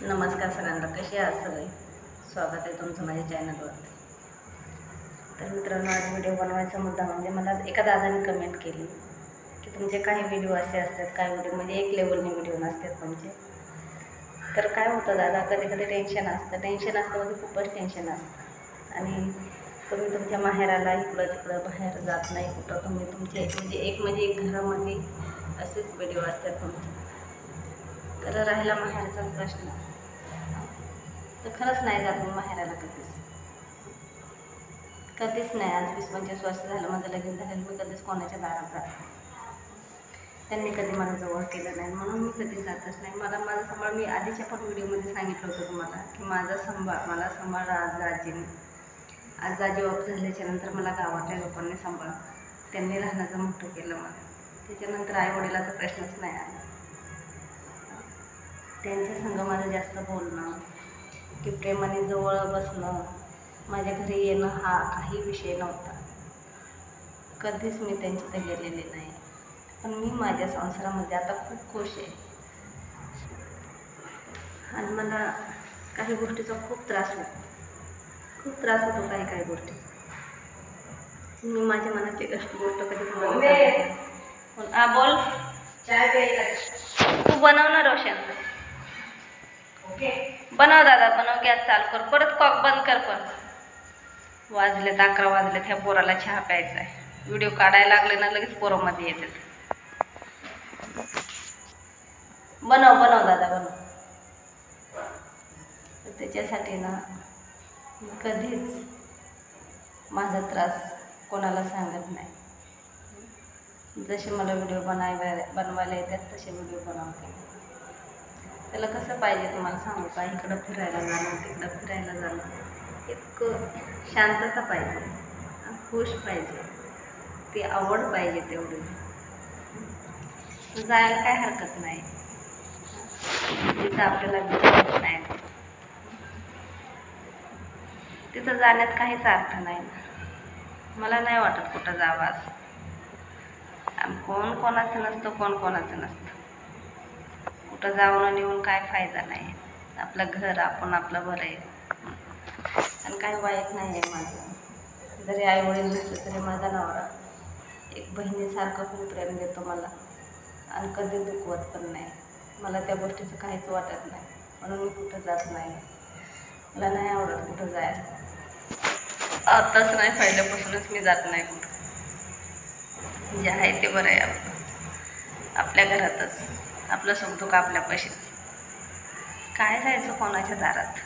नमस्कार सगळ्यांना, कसे आहात सगळे? स्वागत आहे तुमचं माझ्या चॅनलवरती. तर मित्रांनो, आज व्हिडिओ बनवायचा मुद्दा म्हणजे मला एका दादाने कमेंट केली की तुमचे काही व्हिडिओ असे असतात, काही व्हिडिओ म्हणजे एक लेवलने व्हिडिओ नसतात तुमचे. तर काय होतं दादा, कधी कधी टेन्शन असतं म्हणजे खूपच टेन्शन असतं आणि तुम्ही तुमच्या माहेराला इकडं तिकडं बाहेर जात नाही कुठं. तुम्ही तुमचे म्हणजे एक घरामध्ये असेच व्हिडिओ असतात तुमचे. तर राहिला माहेरचा प्रश्न, तर खरंच नाही जात मी माहेराला कधीच नाही. आज 20-25 वर्ष झालं माझं लग्न झालेलं, मी कधीच कोणाच्या दारात जात नाही. त्यांनी कधी मला जवळ केलं नाही, म्हणून मी कधी जातच नाही. माझा सांभाळ, मी आधीच्या पण व्हिडिओमध्ये सांगितलं होतं तुम्हाला की मला सांभाळलं आजीने. आज आजी ऑफ झाल्याच्या नंतर मला गावातल्या लोकांनी सांभाळलं, त्यांनी लहानाचं मोठं केलं मला. त्याच्यानंतर आईवडिलाचा प्रश्नच नाही आला. त्यांच्या संग माझं जास्त बोलणं की प्रेमाने जवळ बसणं, माझ्या घरी येणं हा काही विषय नव्हता. कधीच मी त्यांच्या तर गेलेले नाही. पण मी माझ्या संसारामध्ये आता खूप खुश आहे आणि मला काही गोष्टीचा खूप त्रास होतो काही गोष्टीचा. मी माझ्या मनाची गोष्ट कधी बोला बोल. चाय प्यायचा तू बनव ना रोशन. बनव दादा, बनव, गॅस चालू कर, परत कॉक बंद कर. पण वाजलेत 11 वाजलेत, ह्या पोराला चहा प्यायचा आहे. व्हिडिओ काढायला लागले ना लगेच पोरामध्ये येतात. बनव दादा, बनव. त्याच्यासाठी ना मी कधीच माझा त्रास कोणाला सांगत नाही. जसे मला व्हिडिओ बनवायला येतात तसे व्हिडिओ बनवते. त्याला कसं पाहिजे तुम्हाला सांगू का, इकडं फिरायला जाणं, तिकडं फिरायला जाणं, एक शांतता पाहिजे, खुश पाहिजे, ती आवड पाहिजे. तेवढी जायला काय हरकत नाही, जिथं आपल्याला विचारत नाही तिथं जाण्यात काहीच अर्थ नाही. मला नाही वाटत कुठं जावं असं. आणि कोण कोणाचं नसतं. कुठं जाऊन येऊन काय फायदा नाही. आपलं घर आपलं बरं आहे आणि काही वाईट नाही आहे माझं. जरी आईवडील नसले तरी माझा नवरा एक बहिणीसारखं खूप प्रेम देतो मला आणि कधी दुखवत पण नाही. मला त्या गोष्टीचं काहीच वाटत नाही, म्हणून मी कुठं जात नाही. मला नाही आवडत कुठं जायला. आताच नाही, पहिल्यापासूनच मी जात नाही कुठं. जे आहे ते बरं आहे आपल्या घरातच. आपलं सुखदुःख आपल्यापाशीच. काय जायचं कोणाच्या दारात.